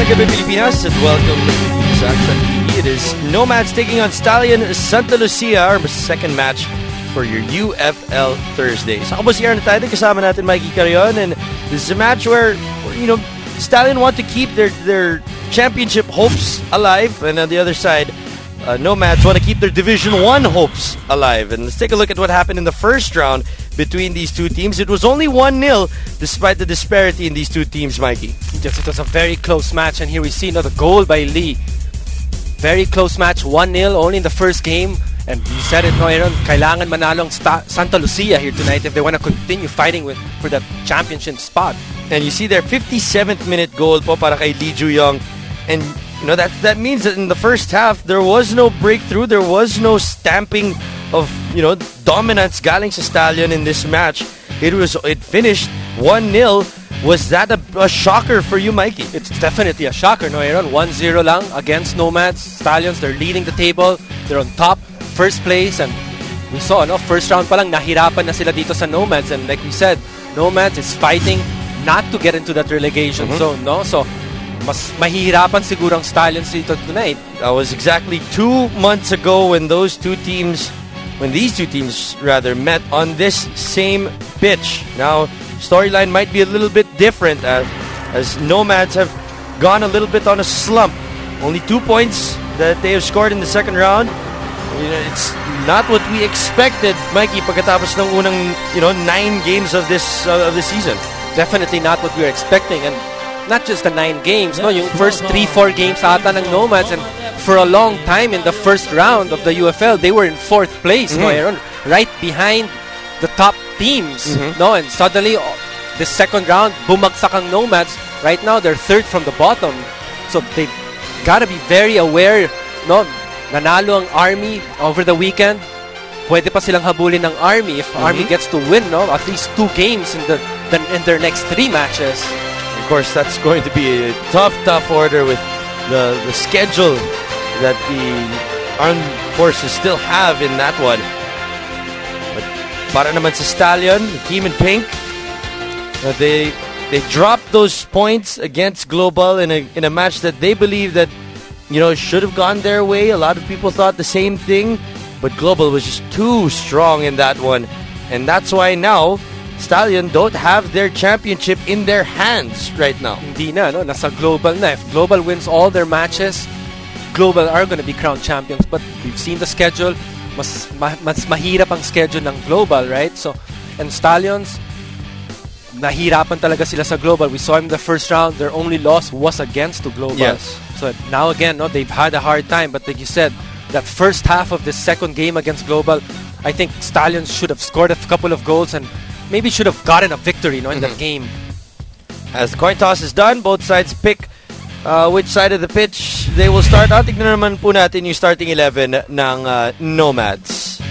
Magandang gabi Pilipinas and welcome to Philippines Action TV. It is Nomads taking on Stallion Santa Lucia, our second match for your UFL Thursday. Sa Kabos Air na tayo, kasama natin Mikey Carrion, and this is a match where Stallion want to keep their championship hopes alive, and on the other side, Nomads want to keep their Division 1 hopes alive. And let's take a look at what happened in the first round between these two teams. It was only 1-0 despite the disparity in these two teams, Mikey. Yes, it was a very close match, and here we see another goal by Lee. Very close match, 1-0 only in the first game. And you said it, no, Aaron, kailangan manalong Santa Lucia here tonight if they want to continue fighting for that championship spot. And you see their 57th minute goal po para kay Lee Ju-young. And that means that in the first half there was no breakthrough, there was no stamping of dominance galing sa Stallion in this match. It finished 1-0. Was that a shocker for you, Mikey? It's definitely a shocker, no, Aaron. 1-0 lang against Nomads. Stallions, they're leading the table. They're on top, first place, and we saw, first round pa lang, nahirapan na sila dito sa Nomads. And like we said, Nomads is fighting not to get into that relegation zone, no? So, mas mahihirapan siguro ang Stallions dito tonight. That was exactly 2 months ago when these two teams met on this same pitch. Now, storyline might be a little bit different as Nomads have gone a little bit on a slump. Only 2 points that they have scored in the second round. It's not what we expected, Mikey, pagkatapos ng unang 9 games of this season. Definitely not what we were expecting, and not just the 9 games, no, yung first 3-4 games ata ng Nomads, and for a long time in the first round of the UFL, they were in 4th place, no, Aaron, right behind the top teams, no, and suddenly the second round, bumagsak ang Nomads. Right now, they're 3rd from the bottom, so they gotta be very aware, no. Nanalo ang Army over the weekend. Pwede pa silang habulin ng Army if Army gets to win, no, at least 2 games in their next 3 matches. Of course, that's going to be a tough order with the schedule that the armed forces still have in that one. But para naman sa Stallion, the team in pink, they dropped those points against Global in a match that they believe that should have gone their way. A lot of people thought the same thing, but Global was just too strong in that one, and that's why now Stallion don't have their championship in their hands right now. Hindi na, no? Nasa Global na. If Global wins all their matches, Global are going to be crowned champions. But we've seen the schedule. Mas mahirap ang schedule ng Global, right? So, and Stallions, nahirapan talaga sila sa Global. We saw in the first round, their only loss was against the Global. Yes. So now again, no, they've had a hard time. But like you said, that first half of this second game against Global, I think Stallions should have scored a couple of goals and maybe should have gotten a victory, in that game. As the coin toss is done, both sides pick which side of the pitch they will start. Tignan naman po natin yung starting 11 ng Nomads.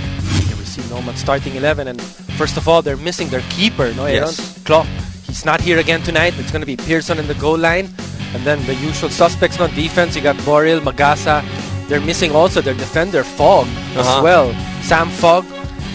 Here we see Nomads starting 11, and first of all, they're missing their keeper, no, Aaron? Yes. Clock. He's not here again tonight. It's going to be Pearson in the goal line. And then the usual suspects, no, defense, you got Boril, Magasa. They're missing also their defender, Fogg, as well. Sam Fogg.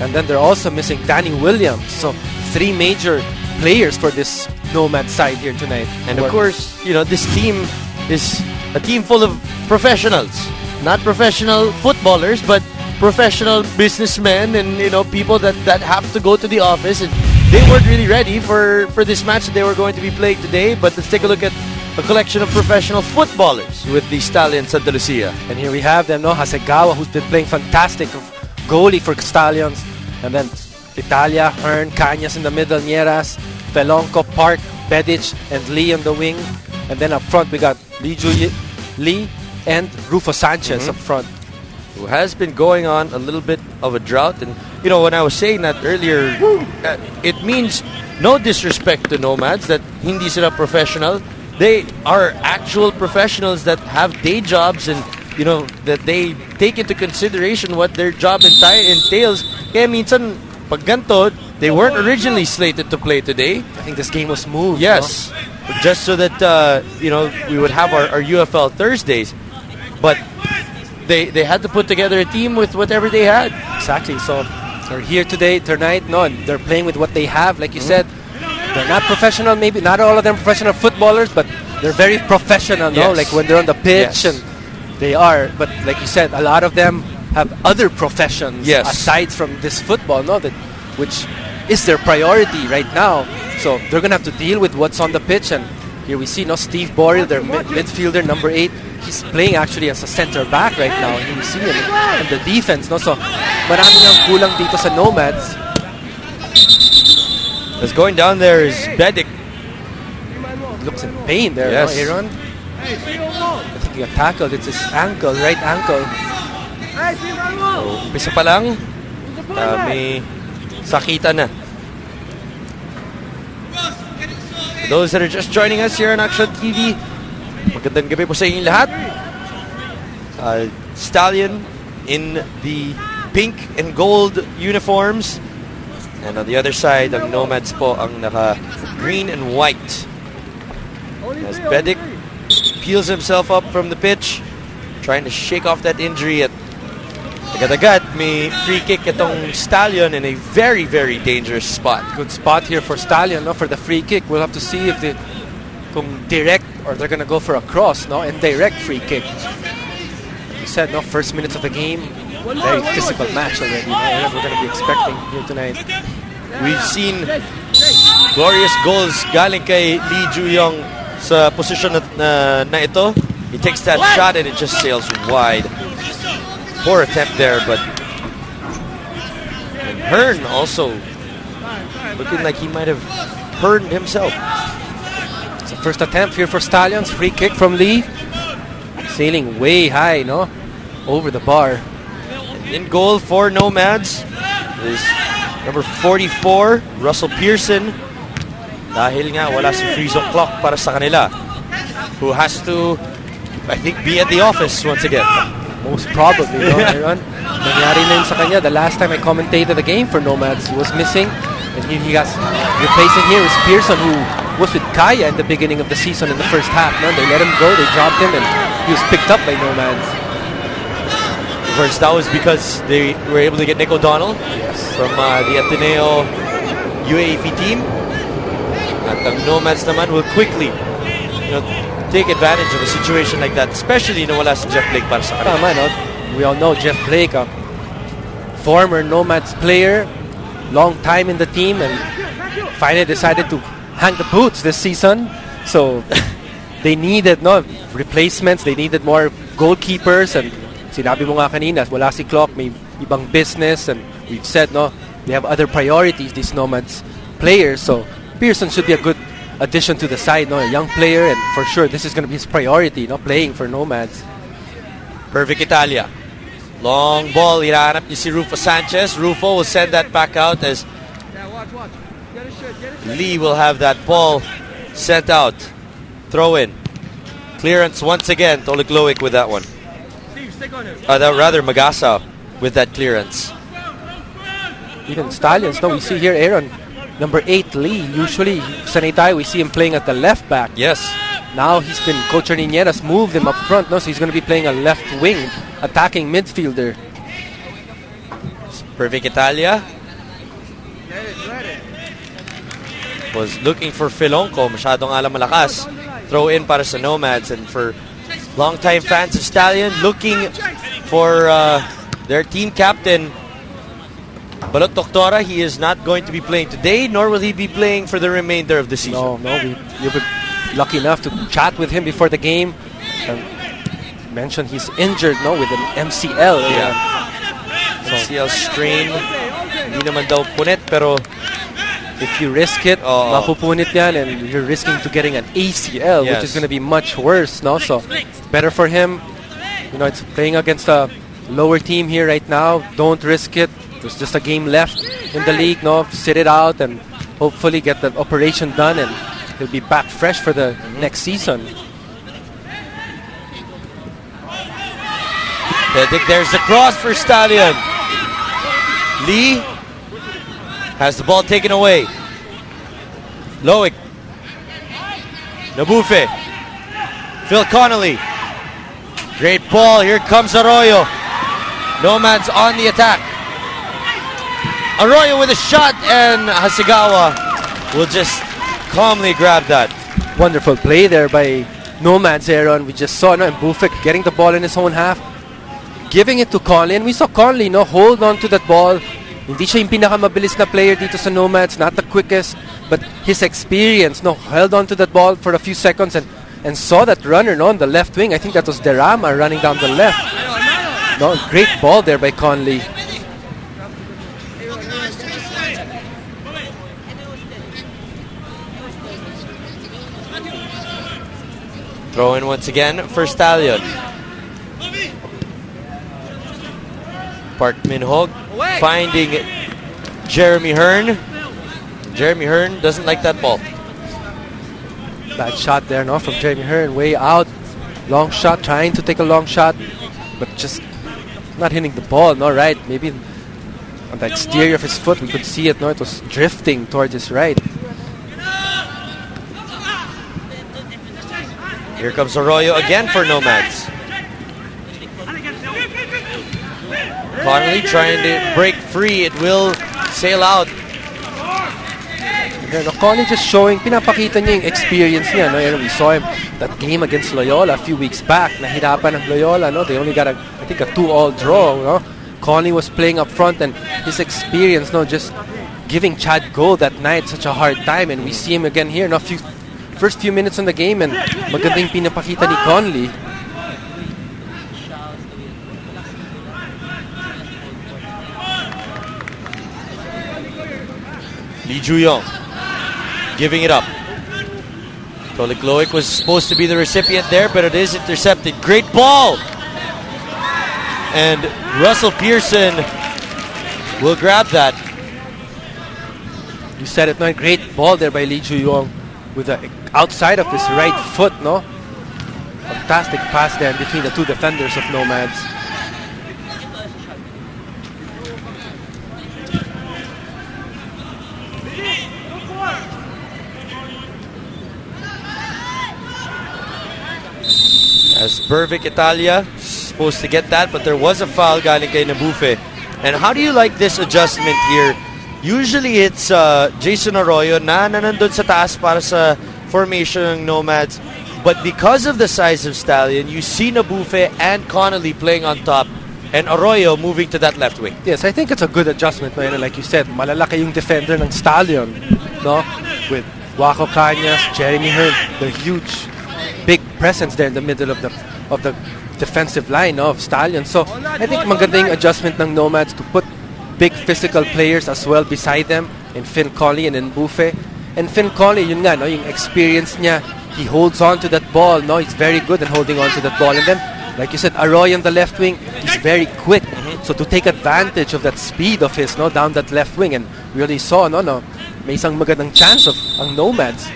And then they're also missing Danny Williams. So 3 major players for this Nomad side here tonight. And of course, this team is a team full of professionals. Not professional footballers, but professional businessmen and, people that have to go to the office. And they weren't really ready for this match that they were going to be playing today. But let's take a look at a collection of professional footballers with the Stallion Santa Lucia. And here we have them, no? Hasegawa, who's been playing fantastic goalie for Stallions. And then Italia, Hearn, Cañas in the middle, Nieras, Pelonco, Park, Bedic, and Lee on the wing. And then up front, we got Lee and Rufo Sanchez up front. Who has been going on a little bit of a drought. And, when I was saying that earlier, it means no disrespect to Nomads that hindi sila professional. They are actual professionals that have day jobs and, that they take into consideration what their job entails. Kaya minsan, pag ganito, they weren't originally slated to play today. I think this game was moved. Yes. No? Just so that, we would have our UFL Thursdays. But they had to put together a team with whatever they had. Exactly. So they're here today, tonight, no, and they're playing with what they have. Like you said, they're not professional, maybe not all of them professional footballers, but they're very professional, no? Yes. Like when they're on the pitch, Yes. and they are. But like you said, a lot of them have other professions Yes. aside from this football, no? Which is their priority right now. So they're gonna have to deal with what's on the pitch. And here we see, no, Steve Boyle, their midfielder, number 8. He's playing actually as a center back right now. Here we see him in the defense, no? So marami ang kulang dito sa Nomads. As going down there is Bedic. Looks in pain there, Yes. no, Aaron? I think he got tackled. It's his ankle, right ankle. So, umpisa pa lang, may sakita na. For those that are just joining us here on Action TV, magandang gabi po sa inyong lahat. Stallion in the pink and gold uniforms. And on the other side, ang Nomads po ang naka green and white. As Bedic peels himself up from the pitch, trying to shake off that injury at agad-agad, may free kick itong Stallion in a very, very dangerous spot. Good spot here for Stallion, no? For the free kick. We'll have to see if they kung direct or they're gonna go for a cross, no? And direct free kick. Like you said, no, first minutes of the game, very physical match already, no? And we're gonna be expecting here tonight. We've seen glorious goals galing kay Lee Ju-young sa position na ito. He takes that shot and it just sails wide. Poor attempt there, but and Hearn also looking like he might have burned himself. It's the first attempt here for Stallions. Free kick from Lee. Sailing way high, no? Over the bar. In goal for Nomads is number 44, Russell Pearson. Dahil nga wala si Frizo Clock para sa kanila, who has to, I think, be at the office once again. Most probably, no, Aaron? Nangyari na yun sa kanya. The last time I commentated the game for Nomads, he was missing. And he got replacing here is Pearson, who was with Kaya in the beginning of the season in the first half. No? They let him go, they dropped him, and he was picked up by Nomads. Of course, that was because they were able to get Nick O'Donnell from the Ateneo UAAP team. At ang Nomads naman will quickly, take advantage of a situation like that, especially na wala si Jeff Blake para sa kanila. Tama, no? We all know Jeff Blake, a former Nomads player, long time in the team, and finally decided to hang the boots this season. So they needed replacements, they needed more goalkeepers, and sinabi mo nga kanina, wala si Clock, may ibang business, and we've said, they have other priorities, these Nomads players. So Pearson should be a good addition to the side, a young player, and for sure this is going to be his priority, playing for Nomads. Perfect Italia. Long ball, hinahanap ni si Rufo Sanchez. Rufo will send that back out as Lee will have that ball sent out. Throw in. Clearance once again. Tolikloik with that one. Rather Magasa with that clearance. Even Stallions, we see here Aaron, number 8 Lee. Usually, sanay tayo, we see him playing at the left back. Yes. Now Coach Arninieras moved him up front, so he's going to be playing a left wing, attacking midfielder. Perfect Italia was looking for Filonco, masyadong alam malakas. Throw in para sa Nomads, and for longtime fans of Stallion, looking for their team captain, Balot Doctora. He is not going to be playing today, nor will he be playing for the remainder of the season. No, you were lucky enough to chat with him before the game. Mentioned he's injured, with an MCL. MCL strain. Hindi naman daw punit, pero if you risk it, mapupunit yan, and you're risking to getting an ACL, which is going to be much worse. So better for him. It's playing against a lower team here right now. Don't risk it. There's just a game left in the league. Sit it out and hopefully get the operation done, and he'll be back fresh for the next season. I think there's the cross for Stallion. Lee has the ball taken away. Loic. Nabufe. Phil Connolly. Great ball. Here comes Arroyo. Nomads on the attack. Arroyo with a shot, and Hasegawa will just calmly grab that. Wonderful play there by Nomads, Aaron. We just saw Mbufe getting the ball in his own half, giving it to Conley, and we saw Conley hold on to that ball. Hindi siya yung pinakamabilis na player dito sa Nomads, not the quickest, but his experience held on to that ball for a few seconds and saw that runner on the left wing. I think that was Derama running down the left. Great ball there by Conley. Throw in once again for Stallion. Park Min-hog finding Jeremy Hearn. Jeremy Hearn doesn't like that ball. Bad shot there from Jeremy Hearn. Way out. Long shot, trying to take a long shot, but just not hitting the ball. Right. Maybe on the exterior of his foot, we could see it. It was drifting towards his right. Here comes Arroyo again for Nomads. Connolly trying to break free. It will sail out. Conley just showing, pinapakita niya yung experience niya. We saw him that game against Loyola a few weeks back. Nahirapan ng Loyola. They only got a 2-all draw. Conley was playing up front, and his experience, just giving Chad goal that night, such a hard time. And we see him again here. First few minutes in the game, and magandang pinapakita ni Conley. Lee Ju-yong giving it up. Tolik was supposed to be the recipient there, but it is intercepted. Great ball! And Russell Pearson will grab that. You said it, great ball there by Lee Ju-yong with the outside of his right foot, Fantastic pass there between the two defenders of Nomads. As Bervic Italia supposed to get that, but there was a foul galing kay Mbufe. And how do you like this adjustment here? Usually it's Jason Arroyo na nandun sa taas para sa formation ng Nomads. But because of the size of Stallion, you see Mbufe and Connolly playing on top and Arroyo moving to that left wing. Yes, I think it's a good adjustment. Like you said, malalaki yung defender ng Stallion, with Waco Cañas, Jeremy Hearn, the huge, big presence there in the middle of the defensive line of Stallion. So I think magandang adjustment ng Nomads to put big physical players as well beside them in Finn Colley and in Mbufe. And Finn Colley, yung experience niya, he holds on to that ball. He's very good at holding on to that ball. And then, like you said, Arroyo on the left wing, he's very quick. So to take advantage of that speed of his, down that left wing, and really saw, may isang magandang chance of ang Nomads.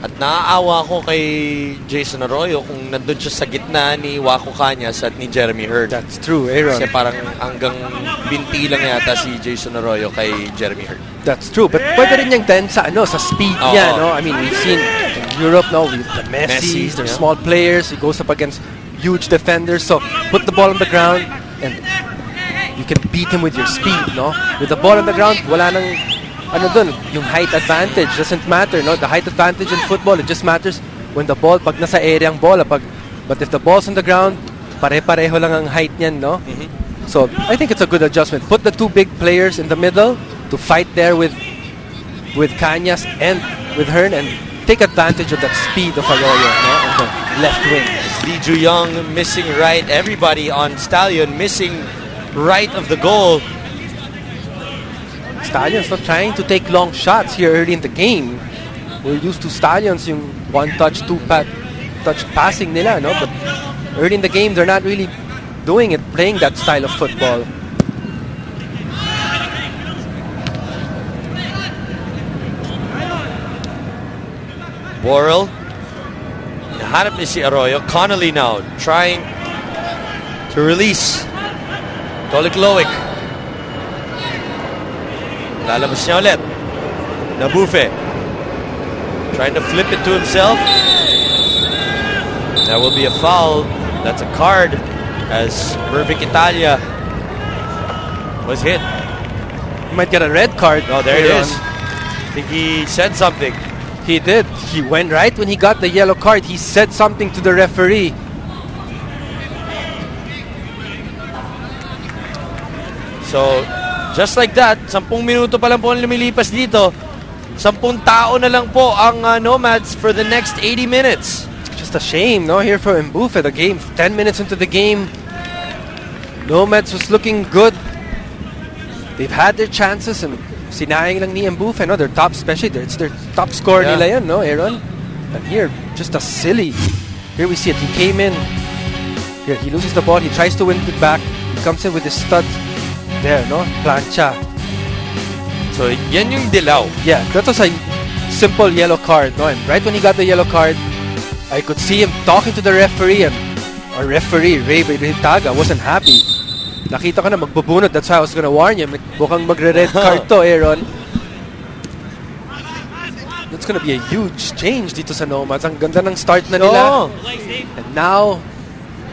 At naaawa ko kay Jason Arroyo kung nandun siya sa gitna ni Waco Cañas at ni Jeremy Hearn. That's true, Aaron. Kasi parang hanggang binti lang yata si Jason Arroyo kay Jeremy Hearn. That's true, but pwede rin niyang din sa speed niya, I mean, we've seen in Europe with the Messis, they're small players, he goes up against huge defenders, so put the ball on the ground and you can beat him with your speed, With the ball on the ground, wala nang yung height advantage doesn't matter, The height advantage in football, it just matters when the ball, pag nasa area ang bola, but if the ball's on the ground, pare-pareho lang ang height niyan, So I think it's a good adjustment. Put the two big players in the middle to fight there with Cañas and with Hearn, and take advantage of that speed of Arroyo, on the left wing. Lee Ju-yong missing right, everybody on Stallion missing right of the goal. Stallions not trying to take long shots here early in the game. We're used to Stallions yung one-touch, two-touch passing nila, But early in the game, they're not really doing it, playing that style of football. Borrell. Nahanap ni si Arroyo. Connolly now trying to release. Tolik. Lalabas niya ulit. Mbufe trying to flip it to himself. That will be a foul. That's a card as Bervic Italia was hit. He might get a red card. Oh, there it is. I think he said something. He did. He went right when he got the yellow card. He said something to the referee. So, just like that, 10 minuto pa lang po ang lumilipas dito. 10 tao na lang po ang Nomads for the next 80 minutes. Just a shame, no? Here for Mbufe, the game, 10 minutes into the game. Nomads was looking good. They've had their chances and sinayang lang ni Mbufe, no? Their top, especially, it's their top scorer nila yan, no, Aaron? And here, just a silly. Here we see it. He came in. Here, he loses the ball. He tries to win it back. He comes in with his stud. There, no? Plancha. So, yan yung dilaw. Yeah, that was a simple yellow card, no? And right when he got the yellow card, I could see him talking to the referee, and our referee, Ray Ritaga, wasn't happy. Nakita ko na magbubunot. That's why I was gonna warn you. Mukhang magre-red card to, Aaron. That's gonna be a huge change dito sa Nomads. Ang ganda ng start na nila. And now,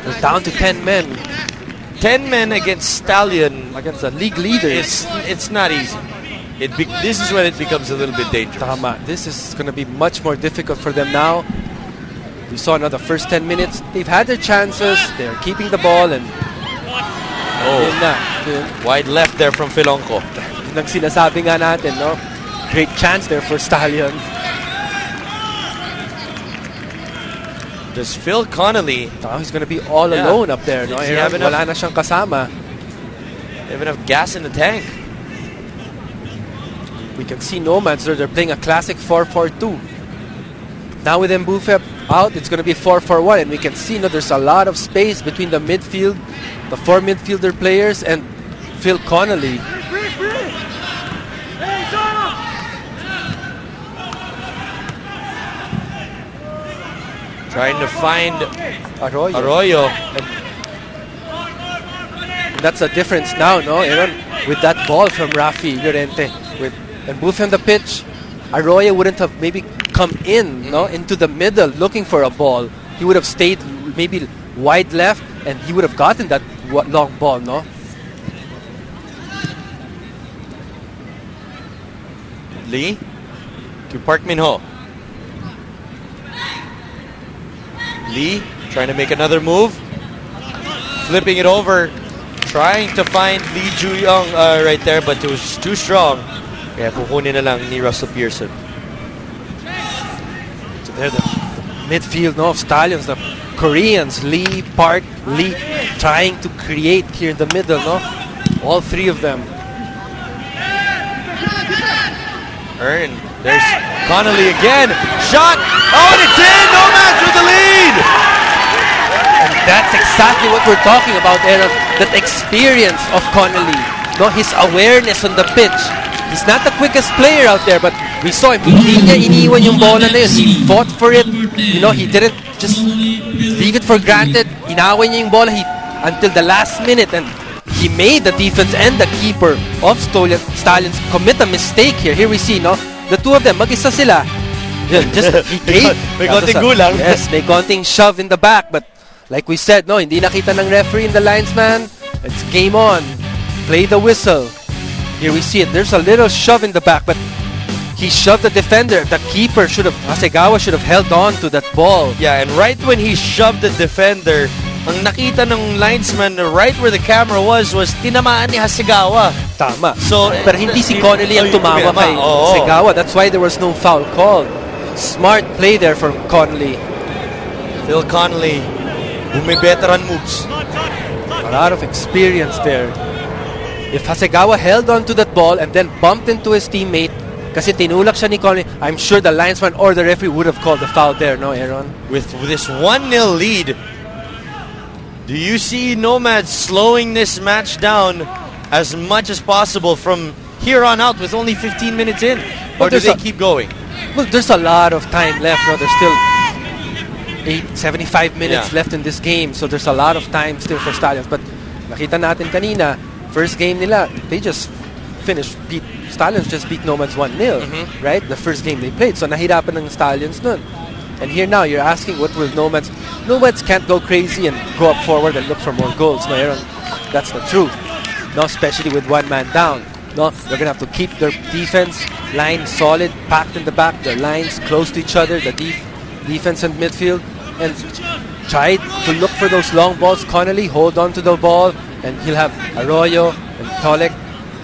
they're down to 10 men. 10 men against Stallion. Against the league leaders. It's not easy. This is when it becomes a little bit dangerous. Tama. This is going to be much more difficult for them now. We saw now the first 10 minutes. They've had their chances. They're keeping the ball and yun na. Wide left there from Filonco. Yun ang sinasabi nga natin, no? Great chance there for Stallion. Does Phil Connolly... Oh, he's going to be all alone up there, no? Wala na siyang kasama. They have enough gas in the tank. We can see Nomads, they're playing a classic 4-4-2. Now with Mbufe out, it's going to be 4-4-1, and we can see there's a lot of space between the midfield, the 4 midfielder players, and Phil Connolly. Trying to find Arroyo. And that's a difference now, no, Aaron? With that ball from Rafi Llorente. With Mbufe on the pitch, Arroyo wouldn't have maybe come in, no, into the middle looking for a ball. He would have stayed maybe wide left, and he would have gotten that long ball, no? Lee to Park Min-ho. Lee trying to make another move. Flipping it over. Trying to find Lee Ju-young right there, but it was too strong. Kaya kukunin na lang ni Russell Pearson. So there the midfield, no, of Stallions, the Koreans, Lee, Park, Lee, trying to create here in the middle, no? All 3 of them. Earn. There's Connolly again. Shot. Oh, and it's in. Nomads with the lead. And that's exactly what we're talking about, Aaron. That experience of Connolly. No, his awareness on the pitch. He's not the quickest player out there, but we saw him. Hindi niya iniwan yung bola na yun. He fought for it. You know, he didn't just leave it for granted. Inawan niya yung bola until the last minute, and he made the defense and the keeper of Stallions commit a mistake here. Here we see, no? The 2 of them, mag-isa sila. Just, he gave. May konting gulang. Yes, may konting shove in the back. But like we said, no, hindi nakita ng referee and the linesman. It's game on. Play the whistle. Here we see it. There's a little shove in the back, but he shoved the defender. The keeper Hasegawa should have held on to that ball. Yeah, and right when he shoved the defender, ang nakita ng linesman right where the camera was tinamaan ni Hasegawa. Tama. So, pero hindi si Connolly ang tumawa kay Hasegawa. That's why there was no foul call. Smart play there from Connolly. Phil Connolly, who may veteran moves. A lot of experience there. If Hasegawa held on to that ball and then bumped into his teammate, kasi tinulak siya ni Connolly, I'm sure the linesman or the referee would have called the foul there, no, Aaron? With this 1-0 lead, do you see Nomads slowing this match down as much as possible from here on out with only 15 minutes in? Or do they keep going? Well, there's a lot of time left. No? There's still 75 minutes left in this game. So there's a lot of time still for Stallions. But nakita natin kanina, first game nila, they just finished. Stallions just beat Nomads 1-0, right? The first game they played. So nahirapan ng Stallions nun. And here now, you're asking what will Nomads... Nomads can't go crazy and go up forward and look for more goals. No, Aaron, that's the truth. No, especially with 1 man down. No, they're gonna have to keep their defense line solid, packed in the back, their lines close to each other, the defense and midfield, and try to look for those long balls. Connolly hold on to the ball, and he'll have Arroyo and Tolek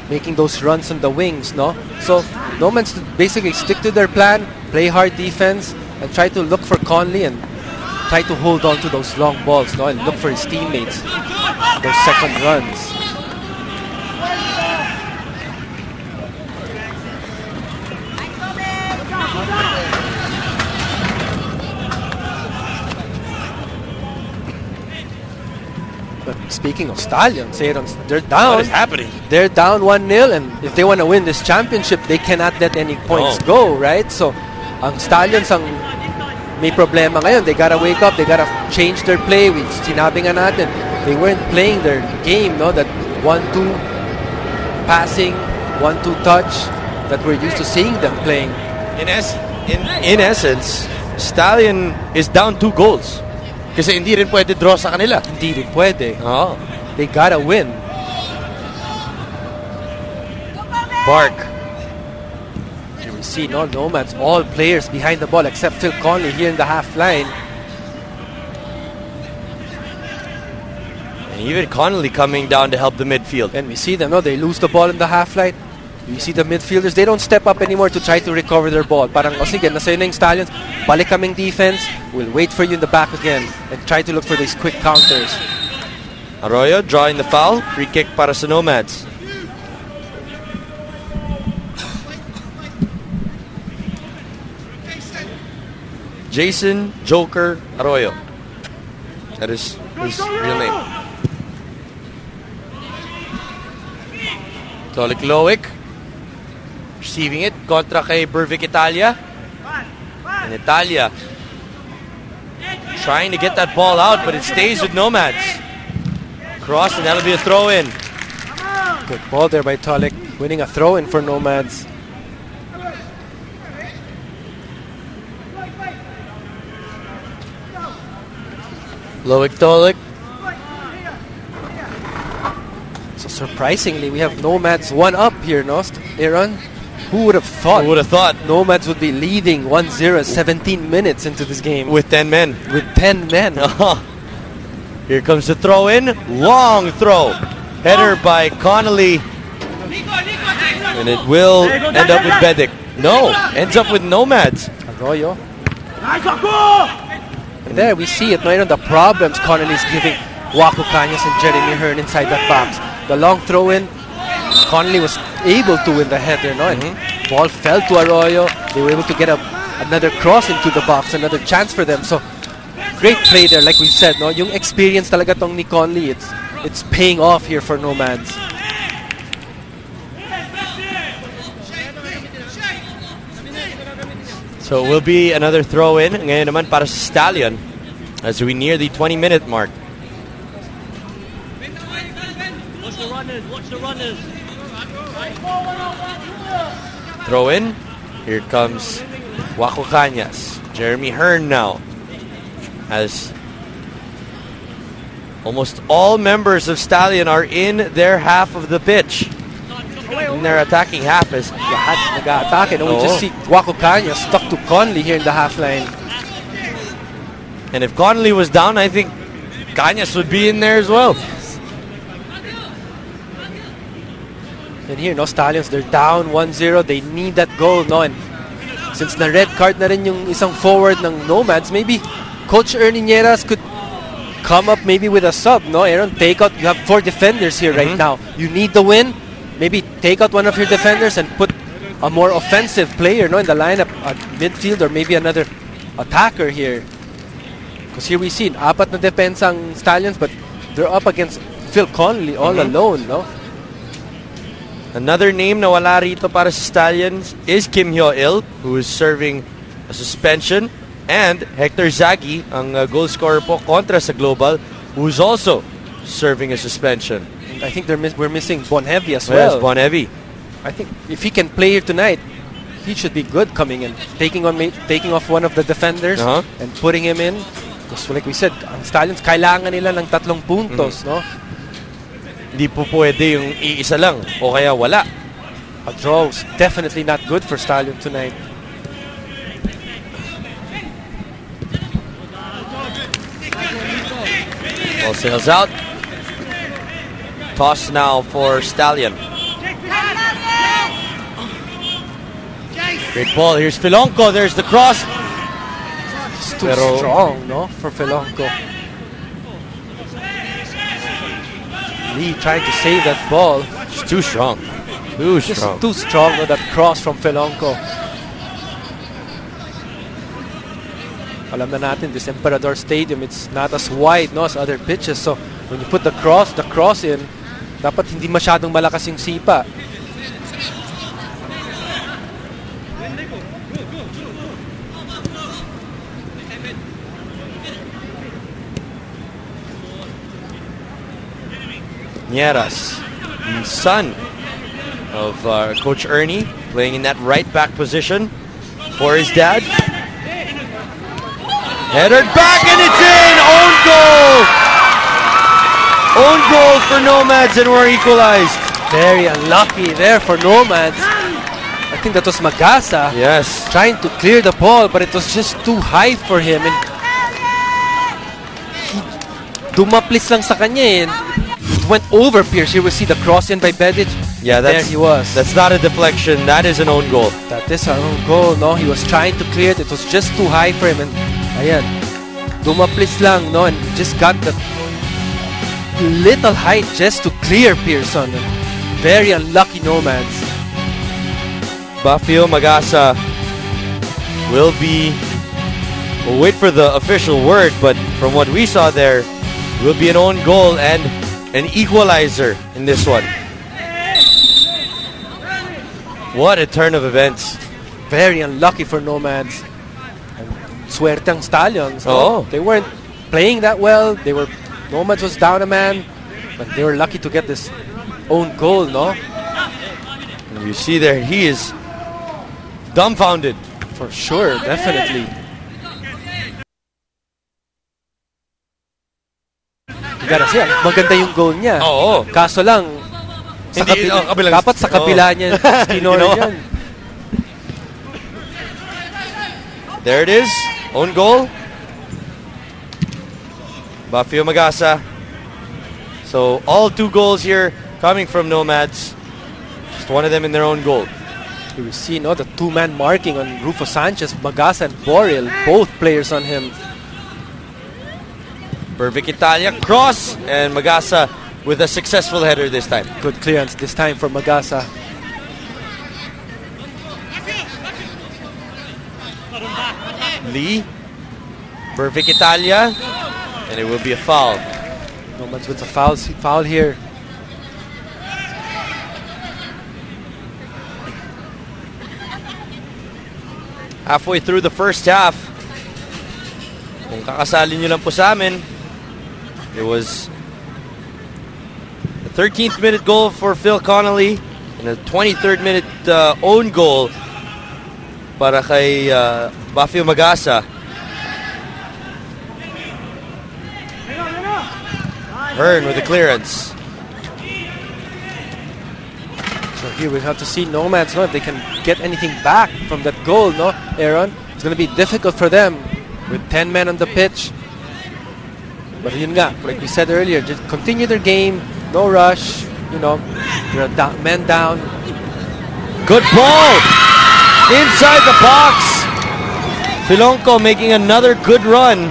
making those runs on the wings, no? So Nomads basically stick to their plan, play hard defense, and try to look for Conley and try to hold on to those long balls, no? And look for his teammates, those second runs. But speaking of Stallions, they're down. What is happening? They're down 1-0, and if they want to win this championship, they cannot let any points go, right? So, ang Stallions ang may problema ngayon. They gotta wake up. They gotta change their play. Sinabi nga natin, they weren't playing their game, no? That 1-2 passing, 1-2 touch that we're used to seeing them playing. In essence, Stallion is down 2 goals. Kasi hindi rin pwede draw sa kanila. Hindi rin pwede. Oh. They gotta win. Bark. Here we see Nomads, all players behind the ball except Phil Conley here in the half line. And even Connolly coming down to help the midfield. And we see them, they lose the ball in the half line. You see the midfielders, they don't step up anymore to try to recover their ball. Parang, sige, nasa'yo na yung Stallions, balik kaming defense, we'll wait for you in the back again and try to look for these quick counters. Arroyo drawing the foul. Free kick para sa Nomads. Jason Joker Arroyo. That is his real name. Tolik Loic receiving it kontra kay Bervic Italia. And Italia trying to get that ball out, but it stays with Nomads. Cross, and that'll be a throw-in. Good ball there by Tolik, winning a throw-in for Nomads. Loic Tolik. So surprisingly, we have Nomads 1 up here, no, Aaron? Who would have thought? Who would have thought? Nomads would be leading 1-0 17 minutes into this game. With 10 men. With 10 men. Here comes the throw-in. Long throw. Header by Connolly. And it will end up with Bedic. No, ends up with Nomads. Arroyo. And there we see it, the problems Connolly's giving Waco Cañas and Jeremy Hearn inside that box. The long throw-in, Connolly was able to win the header, and ball fell to Arroyo. They were able to get another cross into the box, another chance for them. So great play there, like we said, yung experience talaga tong ni Conley, it's paying off here for Nomads. So it will be another throw-in. Ngayon naman para sa Stallion as we near the 20-minute mark. Watch the runners. Throw in. Here comes Waco Cañas. Jeremy Hearn now. As almost all members of Stallion are in their half of the pitch. In their attacking half is lahat nag-aatake. We just see Waco Cañas stuck to Conley here in the half line. And if Conley was down, I think Cañas would be in there as well. And here, Stallions, they're down 1-0. They need that goal, And since na red card na rin yung isang forward ng Nomads, maybe Coach Ernie Nieras could come up maybe with a sub, Aaron, take out. You have 4 defenders here right now. You need the win. Maybe take out one of your defenders and put a more offensive player, in the lineup, midfield, or maybe another attacker here. Because here we see, 4 na depensa ang Stallions, but they're up against Phil Conley all alone, Another name na wala rito para sa Stallions is Kim Hyo-il, who is serving a suspension, and Hector Zaghi, ang goal scorer po kontra sa Global, who is also serving a suspension. And I think we're missing Bonheavy as well. Yes, Bonheavy. I think if he can play here tonight, he should be good coming in, taking off one of the defenders and putting him in. Because like we said, ang Stallions kailangan nila ng 3 puntos, Hindi po pwede yung iisa lang o kaya wala. A draw was definitely not good for Stallion tonight. Ball sails out. Toss now for Stallion. Great ball. Here's Filonco. There's the cross. It's too strong, no, for Filonco. Lee trying to save that ball. It's too strong. Just too strong, no, that cross from Filonco. Alam na natin, this Emperador Stadium, it's not as wide, no, as other pitches. So when you put the cross in, dapat hindi masyadong malakas yung sipa. Nieras, the son of Coach Ernie, playing in that right back position for his dad. Headed back and it's in! Own goal! Own goal for Nomads and we're equalized. Very unlucky there for Nomads. I think that was Magasa. Yes. Trying to clear the ball, but it was just too high for him. And he dumaplis lang sa kanya eh. It went over Pierce. Here we see the cross in by Bedic. Yeah, there he was. That's not a deflection. That is an own goal. That is an own goal, no? He was trying to clear it. It was just too high for him. And ayan, dumaplis lang, no? And just got that little height just to clear Pearson. And very unlucky Nomads. Bafio Magasa will be... We'll wait for the official word, but from what we saw there, will be an own goal and an equalizer in this one. What a turn of events. Very unlucky for Nomads. And suerte ang Stallions. No? They weren't playing that well. Nomads was down a man, but they were lucky to get this own goal, no? And you see there, he is dumbfounded. For sure, definitely. You gotta say, maganda yung goal niya. Oo. Kaso lang, dapat sa kabila niya yan. There it is. Own goal. Bafio Magasa. So all 2 goals here coming from Nomads. Just one of them in their own goal. You will see, no, the 2-man marking on Rufo Sanchez, Magasa and Boril, both players on him. Perfect Italia cross, and Magasa with a successful header this time. Good clearance this time for Magasa. Lee, perfect Italia, and it will be a foul. Nomads with a foul here. Halfway through the first half, kung kakasali nyo lang po sa amin, it was a 13th minute goal for Phil Connolly and a 23rd minute own goal para kay Bafio Magasa. Hearn with the clearance. So here we have to see Nomads, no, if they can get anything back from that goal, no, Aaron. It's going to be difficult for them with 10 men on the pitch. But yun nga, like we said earlier, just continue their game, no rush, you know, you're a man down. Good ball! Inside the box! Filonco making another good run.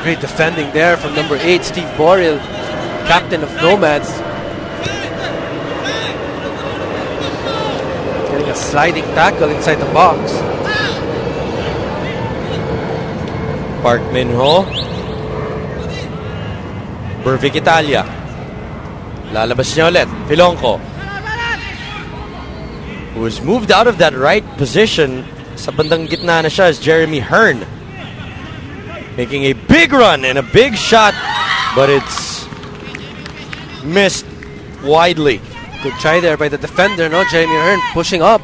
Great defending there from number 8, Steve Boril, captain of Nomads. Getting a sliding tackle inside the box. Park Minho. Perfect Italia. Lalabas niya ulit. Filonco, who was moved out of that right position. Sa bandang gitna na siya is Jeremy Hearn, making a big run and a big shot, but it's missed widely. Good try there by the defender, no? Jeremy Hearn pushing up.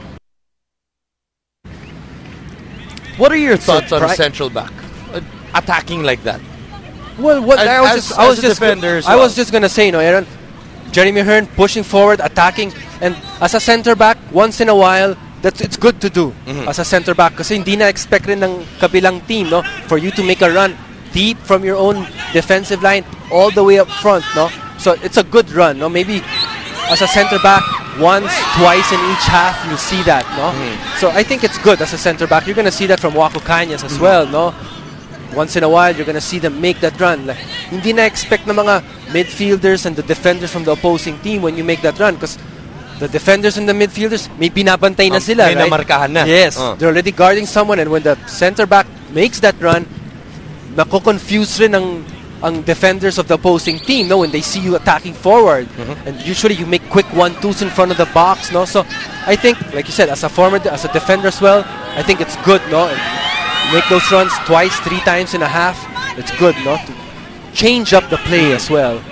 What are your thoughts on a central back attacking like that? Well, I was just gonna say, no, Aaron. Jeremy Hearn pushing forward, attacking, And as a center back, once in a while, it's good to do as a center back kasi hindi na expect rin ng kabilang team, no, for you to make a run deep from your own defensive line all the way up front, no. So it's a good run, no. Maybe as a center back, once, twice in each half, you'll see that, no. So I think it's good as a center back. You're gonna see that from Waco Cañas as well, no. Once in a while, you're gonna see them make that run. Like, hindi na expect ng mga midfielders and the defenders from the opposing team when you make that run because the defenders and the midfielders, may binabantay na sila, may right? namarkahan na. Yes, they're already guarding someone, and when the center back makes that run, nako-confuse rin ang defenders of the opposing team, no, when they see you attacking forward. And usually you make quick 1-2s in front of the box, no. So I think, like you said, as a defender as well, I think it's good, no. Make those runs twice, 3 times in a half. It's good, no, to change up the play as well.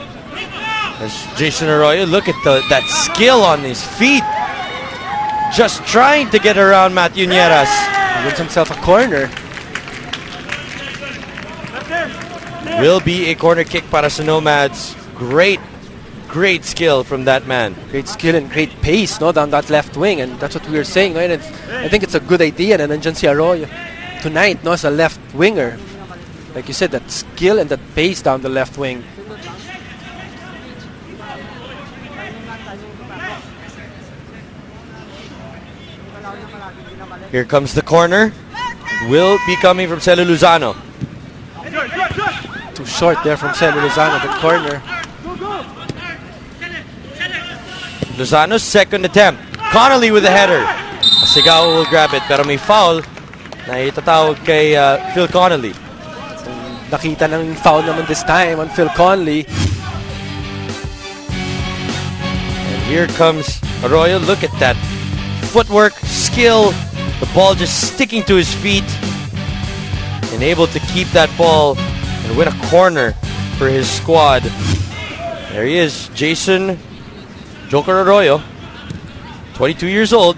As Jason Arroyo, look at that skill on his feet. Just trying to get around Matthew Nieras. He wins himself a corner. Will be a corner kick para sa Nomads. Great skill from that man. Great skill and great pace, no, down that left wing, and that's what we were saying, right? And I think it's a good idea na nandyan si Arroyo tonight, no, as a left winger. Like you said, that skill and that pace down the left wing. Here comes the corner. Will be coming from Celo Luzano. Too short there from Celo Luzano, the corner. Luzano's second attempt. Connolly with a header. Sigaw will grab it, pero may foul na itatawag kay Phil Connolly. Nakita ng foul naman this time on Phil Connolly. And here comes Arroyo. Look at that footwork, skill. The ball just sticking to his feet. And able to keep that ball and win a corner for his squad. There he is, Jason Joker Arroyo. 22 years old.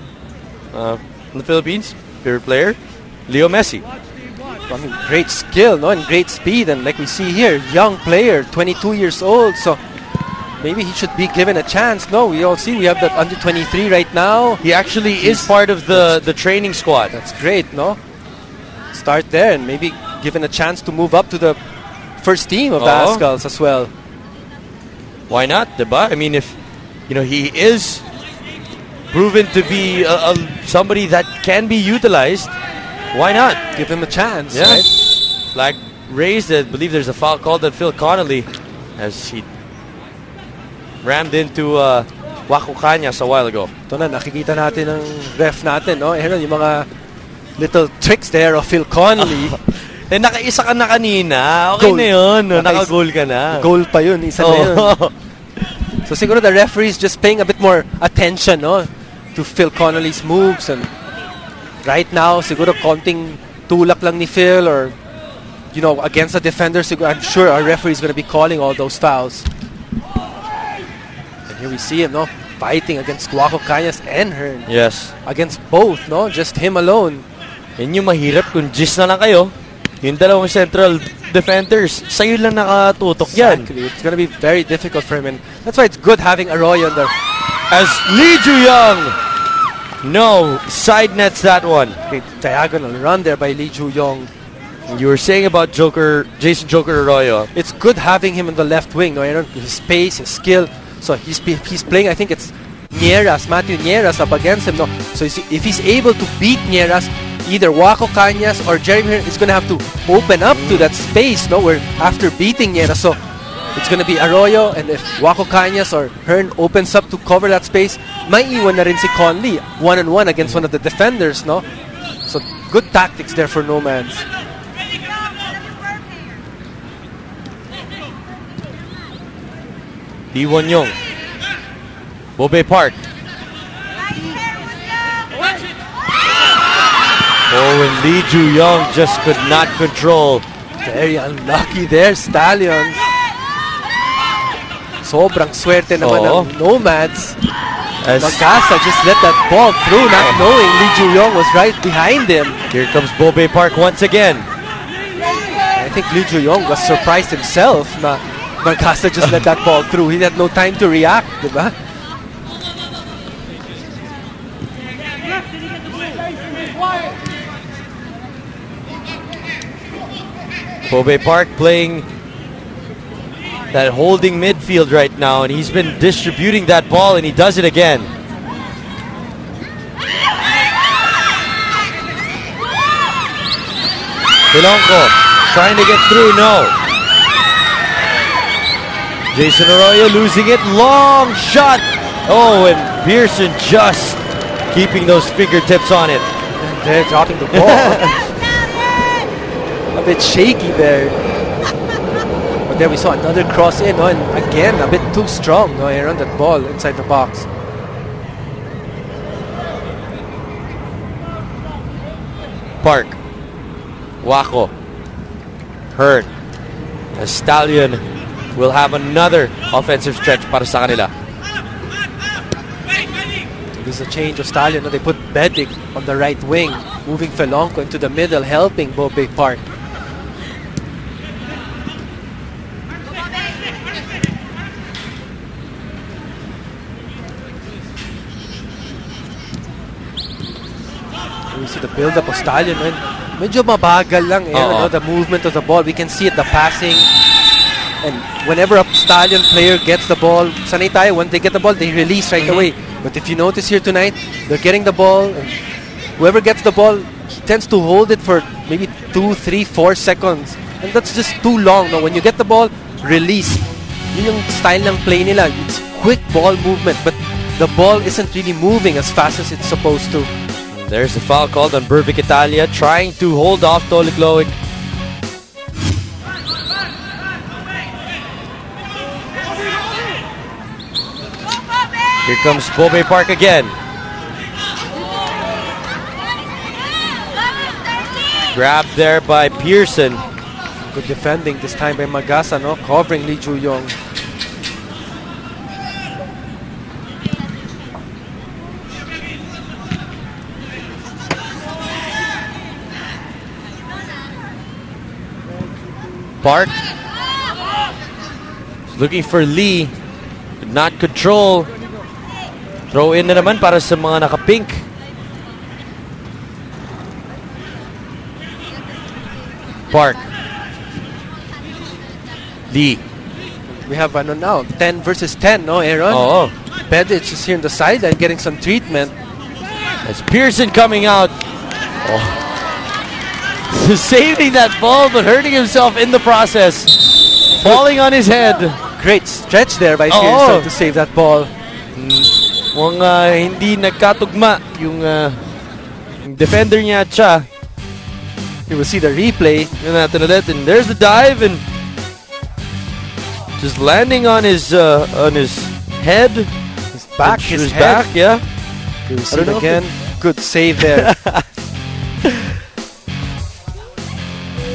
From the Philippines. Favorite player, Leo Messi. I mean, great skill, no, and great speed, and like we see here, young player, 22 years old, so maybe he should be given a chance. No, we all see we have that under 23 right now. He actually is part of the training squad. That's great, no? Start there and maybe given a chance to move up to the first team of the Ascals as well. Why not, diba? I mean, if he is proven to be somebody that can be utilized, why not? Give him a chance, yeah. Right? Flag raised. I believe there's a foul called at Phil Connolly as he rammed into Waco Cañas a while ago. Ito na, nakikita natin ng ref natin, no? Yung mga little tricks there of Phil Connolly. Nakaisa ka na kanina. Okay goal. Na yun. No? Naka-goal ka na. Goal pa yun. Isa na yun. So siguro the referee is just paying a bit more attention, no, to Phil Connolly's moves, and right now siguro konting tulak lang ni Phil, or against the defender, I'm sure our referee is going to be calling all those fouls. And here we see him, no, fighting against Waco Cañas and Hearn. Yes. Against both, no, just him alone. Yan yung mahirap kung gis na lang kayo. Yung dalawang central defenders, sa'yo lang nakatutok yan. Exactly. It's going to be very difficult for him, and that's why it's good having Arroyo on there. As Lee Ju Young, no, side nets that one. Okay, diagonal run there by Lee Ju Young. You were saying about Jason Joker Arroyo. It's good having him on the left wing, no? His pace, his skill. So he's playing, I think it's Matthew Nieras up against him, no? So if he's able to beat Nieras, either Waco Cañas or Jeremy Hearn is going to have to open up to that space, no? Where after beating Nieras, so it's going to be Arroyo, and if Waco Cañas or Hearn opens up to cover that space, maiiwan na rin si Conley one-on-one against one of the defenders, no? So good tactics there for Nomads. Di Wonyong. Bobe Park. Oh, and Lee Ju Young just could not control. Very unlucky there, Stallions. Sobrang swerte naman ng Nomads. Magasa just let that ball through, not knowing Lee Ju Young was right behind him. Here comes Bobe Park once again. I think Lee Ju Young was surprised himself na Magasa just let that ball through. He had no time to react, diba? Kobe Park playing that holding midfield right now, and he's been distributing that ball, and he does it again. Filonco trying to get through, no. Jason Arroyo losing it, long shot. Oh, and Pearson just keeping those fingertips on it. And they're dropping the ball. A bit shaky there. But then we saw another cross in, and again a bit too strong, Aaron, that ball inside the box. Park, Wako, Hurt. As Stallion will have another offensive stretch para sa kanila. This is a change of Stallion. They put Bedic on the right wing, moving Felonco into the middle, helping Bobe Park. We see the build-up of Stallion. Medyo mabagal lang the movement of the ball. We can see it, the passing. And whenever a Stallion player gets the ball, sanay tayo, when they get the ball, they release right away. But if you notice here tonight, they're getting the ball, and whoever gets the ball tends to hold it for maybe 2, 3, 4 seconds. And that's just too long. No? When you get the ball, release. Yun yung style ng play nila. It's quick ball movement, but the ball isn't really moving as fast as it's supposed to. There's a foul called on Bervic Italia, trying to hold off Tolikloic. Here comes Bobe Park again. Grabbed there by Pearson. Good defending this time by Magasa, no? Covering Lee Ju-yong. Park looking for Lee, could not control. Throw in na naman para sa mga naka-pink. Park. Lee. We have now 10 versus 10, no, Aaron? Oo. Bedic is here on the sideline getting some treatment. As Pearson coming out. Oh. Saving that ball but hurting himself in the process. Falling on his head. Great stretch there by Pearson to save that ball. Hindi nagkatugma yung defender niya at siya. You will see the replay. Yun natin ulit. And there's the dive and just landing on his head. His back, his back, yeah. You will see it again. Good save there.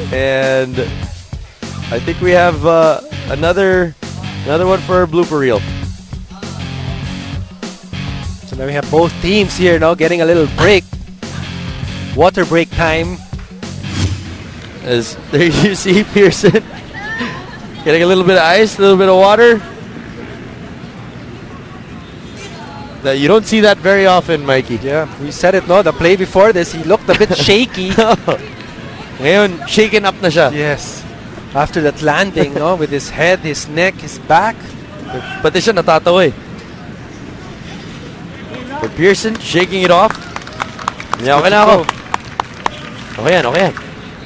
And I think we have another one for our blooper reel. So now we have both teams here now getting a little break. Water break time. As there you see Pearson getting a little bit of ice, a little bit of water. You don't see that very often, Mikey. Yeah, we said it, no? The play before this, he looked a bit shaky. Ngayon, shaken up na siya. Yes. After that landing, no? With his head, his neck, his back. Pati siya natatawa eh. But Pearson shaking it off. Yeah, okay na ako. Okay yan, okay yan.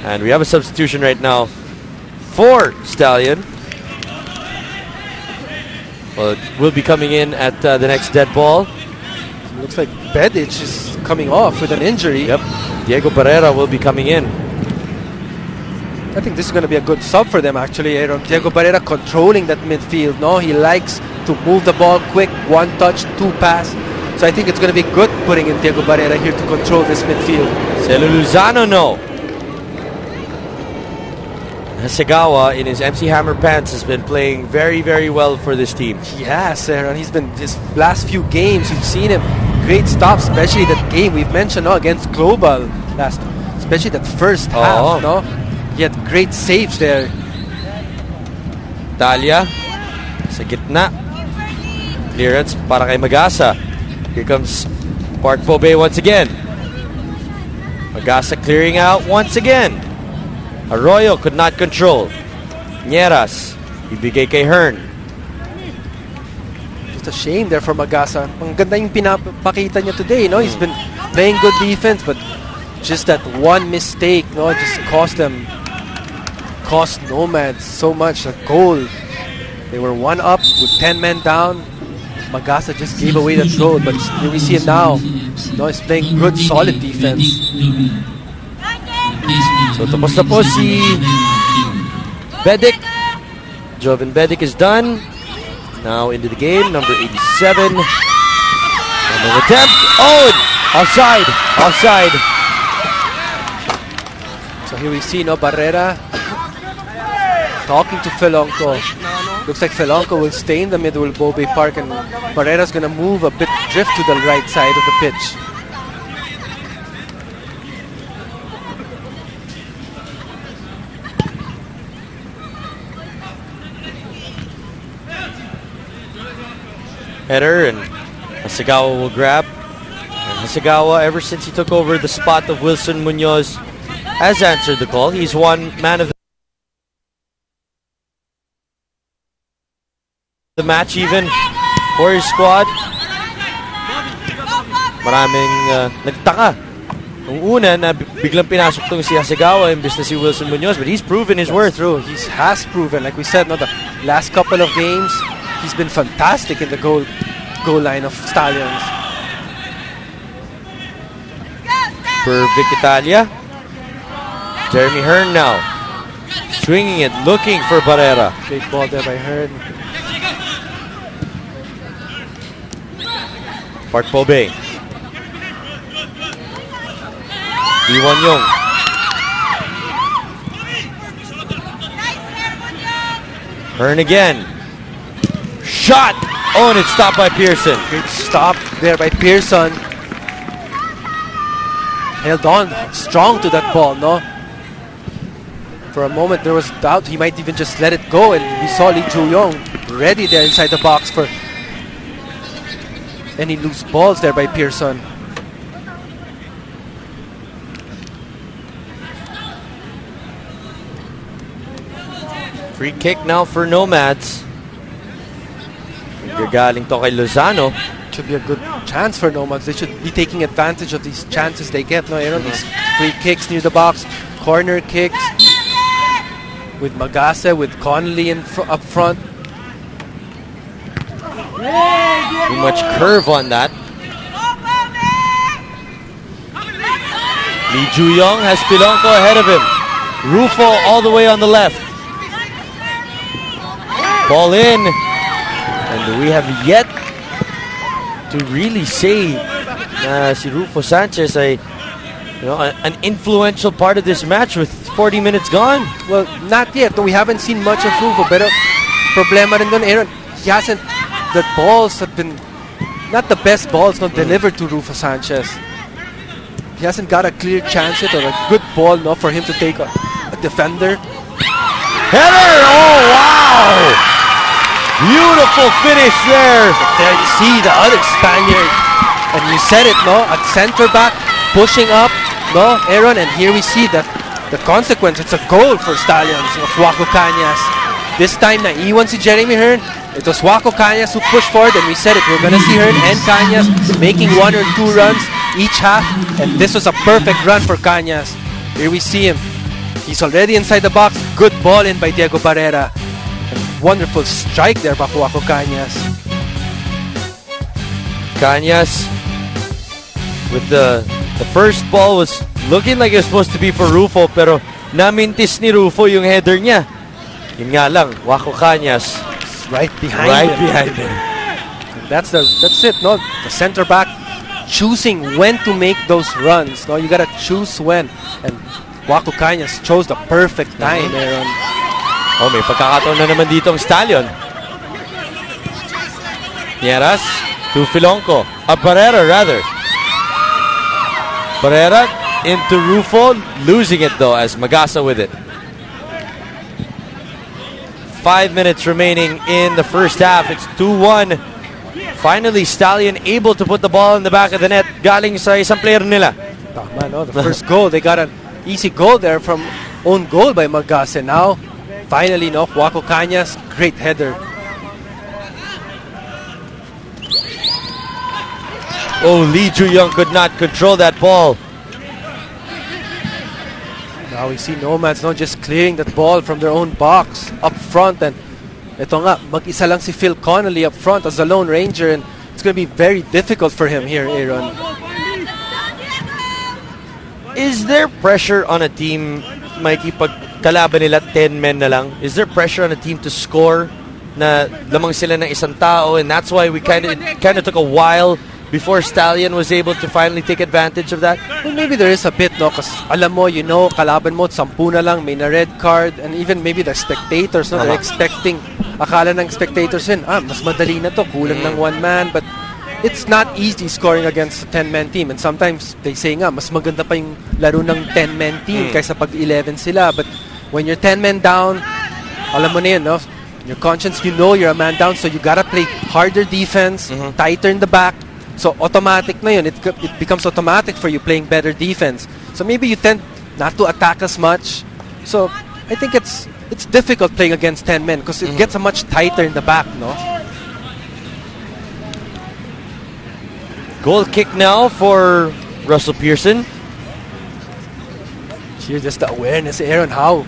And we have a substitution right now for Stallion. Well, it will be coming in at the next dead ball. It looks like Bedic is coming off with an injury. Yep. Diego Barrera will be coming in. I think this is going to be a good sub for them, actually, Aaron. Diego Barrera controlling that midfield. No, he likes to move the ball quick, one touch, two pass. So I think it's going to be good putting in Diego Barrera here to control this midfield. Celo Luzano, no. Hasegawa in his MC Hammer pants has been playing very, very well for this team. He has, Aaron. He's been, his last few games, you've seen him. Great stops, especially that game we've mentioned, no, against Global last, especially that first half, no? He had great saves there. Talia sa gitna. Clearance para kay Magasa. Here comes Park Bobe once again. Magasa clearing out once again. Arroyo could not control. Nieras, ibigay kay Hearn. Just a shame there for Magasa. Ang ganda yung pinapakita niya today, no? He's been playing good defense, but just that one mistake, no, just cost Nomads so much. A goal. They were 1 up with 10 men down. Magasa just gave away that goal, but here we see it now. No, he's playing good, solid defense. So tapos na po si Bedic. Joven Bedic is done. Now into the game, number 87. And an attempt. Oh, offside. Offside. So here we see, no, Barrera talking to Felonco. Looks like Felonco will stay in the middle of Bobe Park, and Barrera's gonna move a bit, drift to the right side of the pitch. Header, and Hasegawa will grab. And Hasegawa, ever since he took over the spot of Wilson Munoz, has answered the call. He's one man of the match even for his squad. Maraming nagtaka. Nung una na biglang pinasok tong si Hasegawa imbes na si Wilson Munoz, but he's proven his worth. True, he has proven. Like we said, no, the last couple of games, he's been fantastic in the goal line of Stallions. For Vic Italia, Jeremy Hearn now swinging it, looking for Barrera. Big ball there by Hearn. Park Pobe. Iwan Yung. Hearn again. Shot! Oh, and it's stopped by Pearson. Great stop there by Pearson. Held on strong to that ball, no? For a moment there was doubt he might even just let it go, and we saw Lee Ju-yong ready there inside the box for any loose balls there by Pearson. Free kick now for Nomads. Gagaling to kay Lozano. Should be a good chance for Nomads. They should be taking advantage of these chances they get. No, Aaron, these free kicks near the box, corner kicks with Magasa, with Connolly up front. Too much curve on that. Lee Ju-yong has Pilonco ahead of him. Rufo all the way on the left. Ball in. And we have yet to really say si Rufo Sanchez an influential part of this match with 40 minutes gone. Well, not yet. We haven't seen much of Rufo, pero problema rin doon, Aaron. He hasn't. The balls have been not the best balls not delivered to Rufo Sanchez. He hasn't got a clear chance yet, or a good ball, no, for him to take a defender. Header! Oh wow! Beautiful finish there. There you see the other Spaniard, and you said it, no, at center back, pushing up, no, Aaron, and here we see that the consequence. It's a goal for Stallions of Waco Cañas. This time, naiwan si Jeremy Hearn. It was Waco Cañas who pushed forward, and we said it, we're gonna see Hearn and Cañas making 1 or 2 runs each half, and this was a perfect run for Cañas. Here we see him. He's already inside the box. Good ball in by Diego Barrera. And wonderful strike there by Waco Cañas. Cañas with the first ball was looking like it was supposed to be for Rufo, pero namintis ni Rufo yung header niya. Yun nga lang, Waco Cañas right behind him. And that's it, no? The center back choosing when to make those runs. No, you gotta choose when. And Waco Cañas chose the perfect time, Aaron. Oh, may pagkakataon na naman dito ang Stallion. Nieras to Filonco. Barrera rather. Barrera into Rufo, losing it though as Magasa with it. 5 minutes remaining in the first half. It's 2-1. Finally, Stallion able to put the ball in the back of the net. Galing sa isang player nila. Tama, no? The first goal, they got an easy goal there from own goal by Magase. Now, finally, no, Joaco Cañas, great header. Oh, Lee Ju-young could not control that ball. Now we see Nomads just clearing that ball from their own box up front, and ito nga, mag-isa lang si Phil Connolly up front as the Lone Ranger, and it's going to be very difficult for him here, Aaron. Is there pressure on a team, Mikey, pag kalaban nila 10 men na lang? Is there pressure on a team to score na lamang sila ng isang tao, and that's why we kind of took a while before Stallion was able to finally take advantage of that? Well, maybe there is a bit, no? Because alam mo, kalaban mo, 10 na lang, may na red card, and even maybe the spectators, no? They're expecting, akala ng spectators mas madali na to, kulang ng one man, but it's not easy scoring against a 10-man team, and sometimes they say nga, mas maganda pa yung laro ng 10-man team kaysa pag 11 sila, but when you're 10 men down, alam mo na yun, no? Your conscience, you're a man down, so you gotta play harder defense, tighter in the back. So automatic na yun. It becomes automatic for you playing better defense. So maybe you tend not to attack as much. So I think it's difficult playing against 10 men because it gets much tighter in the back, no? Goal kick now for Russell Pearson. Here's just the awareness, Aaron, how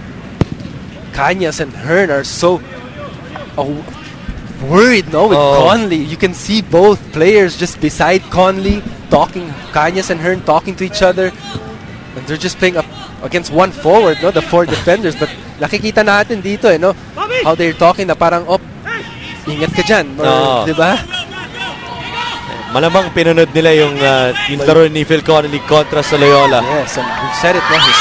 Cañas and Hearn are so worried, no, with Conley. You can see both players just beside Conley talking, Cañas and Hearn talking to each other, and they're just playing up against one forward, no, the 4 defenders. But nakikita natin dito, no, how they're talking na parang, ingat ka dyan, di ba? Malamang pinanood nila yung laro ni Phil Connolly kontra sa Loyola. Yes, and we said it, no, his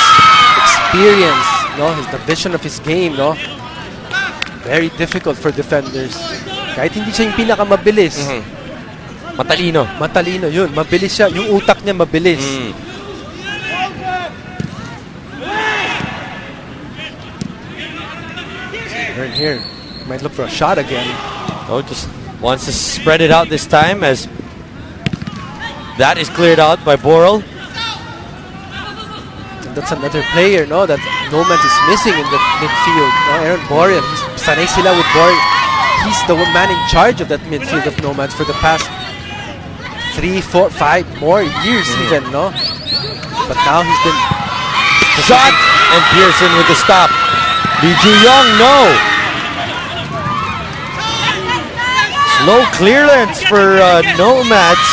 experience, no, the vision of his game, no, very difficult for defenders. Kahit hindi siya yung pinakamabilis. Matalino. Matalino, yun. Mabilis siya. Yung utak niya mabilis. Right here. Might look for a shot again. Just wants to spread it out this time as that is cleared out by Borrell. That's another player, no, that Nomads is missing in the midfield. Aaron Borrell. Sanay sila with Borrell. He's the man in charge of that midfield of Nomads for the past 3, 4, 5 more years even, no? But now he's been... Shot! And Pearson with the stop. Lee Ju-young, no! Slow clearance for Nomads.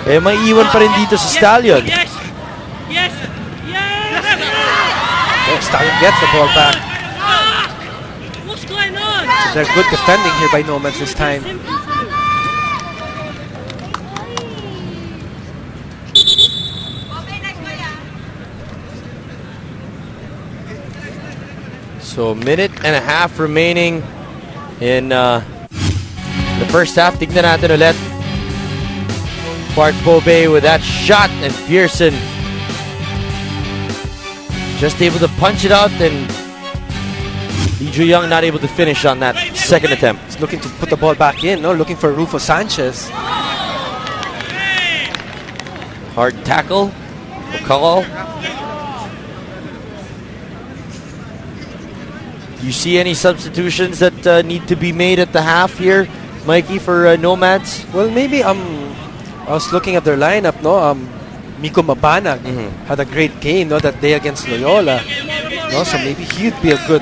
May iwan pa rin dito sa Stallion. Yes! Yes! Stallion gets the ball back. What's going on? So they're good defending here by Nomads this time. So minute and a half remaining in the first half. Tignan natin ulit. Bart Bobe with that shot, and Pearson just able to punch it out, and Lee Ju-young not able to finish on that second attempt. He's looking to put the ball back in, no? Looking for Rufo Sanchez. Hard tackle. Call. Do you see any substitutions that need to be made at the half here, Mikey, for Nomads? Well, maybe I was looking at their lineup, no? Miko Mabanag had a great game, no, that day against Loyola. No, so maybe he'd be a good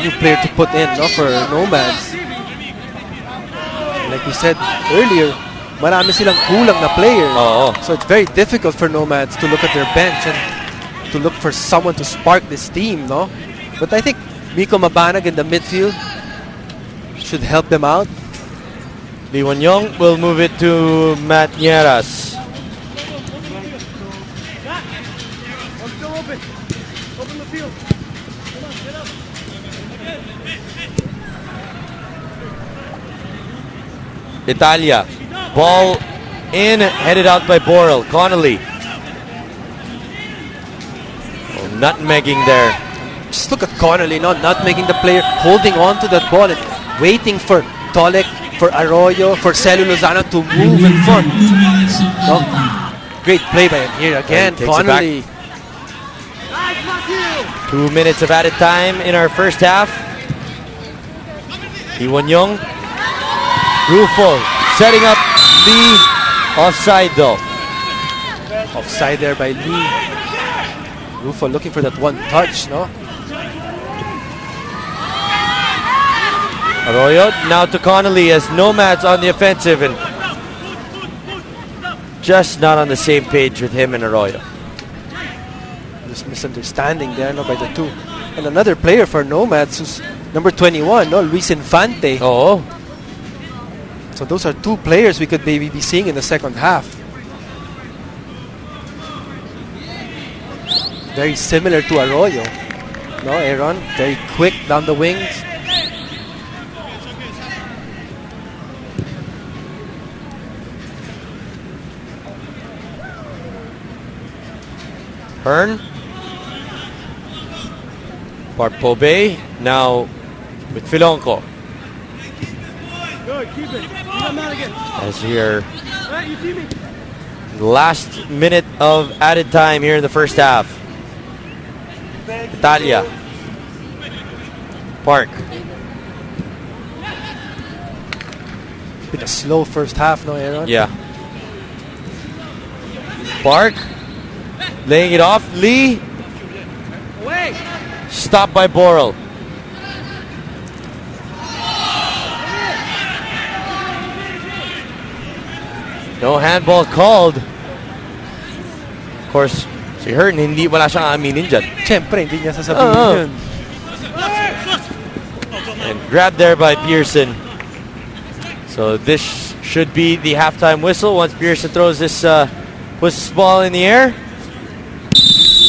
new player to put in, no, for Nomads. Like we said earlier, marami silang kulang na players. So it's very difficult for Nomads to look at their bench and to look for someone to spark this team, no? But I think Miko Mabanag in the midfield should help them out. Lee Wanyong will move it to Matt Nieras. Italia. Ball in, headed out by Borrell. Connolly. Nutmegging there. Just look at Connolly, no? Nutmegging the player, holding on to that ball and waiting for Tolek, for Arroyo, for Celu Lozano to move in front. No? Great play by him here again. Connolly. 2 minutes of added time in our first half. Iwanyong. Rufo setting up Lee. Offside though. Offside there by Lee. Rufo looking for that one touch, no? Arroyo now to Connolly as Nomads on the offensive and just not on the same page with him and Arroyo. This misunderstanding there, no, by the two. And another player for Nomads who's number 21, no, Luis Infante. Oh. So those are two players we could maybe be seeing in the second half. Very similar to Arroyo. No, Aaron, very quick down the wings. Hearn. Barpobe now with Filonco. As here, last minute of added time here in the first half. Italia. Park. Been a slow first half, no, Aaron? Yeah. Park. Laying it off. Lee. Stopped by Borrell. No handball called. Of course, si Hearn, hindi wala siyang aminin dyan. Siyempre, hindi niya sasabihin yun. And grabbed there by Pearson. So this should be the halftime whistle once Pearson throws this ball in the air.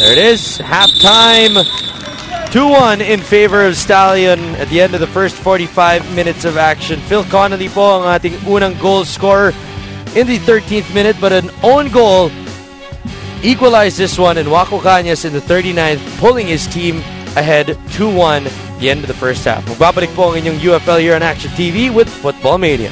There it is. Halftime. 2-1 in favor of Stallion at the end of the first 45 minutes of action. Phil Connolly po ang ating unang goal scorer in the 13th minute, but an own goal equalized this one, and Wako Cañas in the 39th pulling his team ahead 2-1 at the end of the first half. Magbabalik po ang inyong UFL here on Action TV with Football Mania.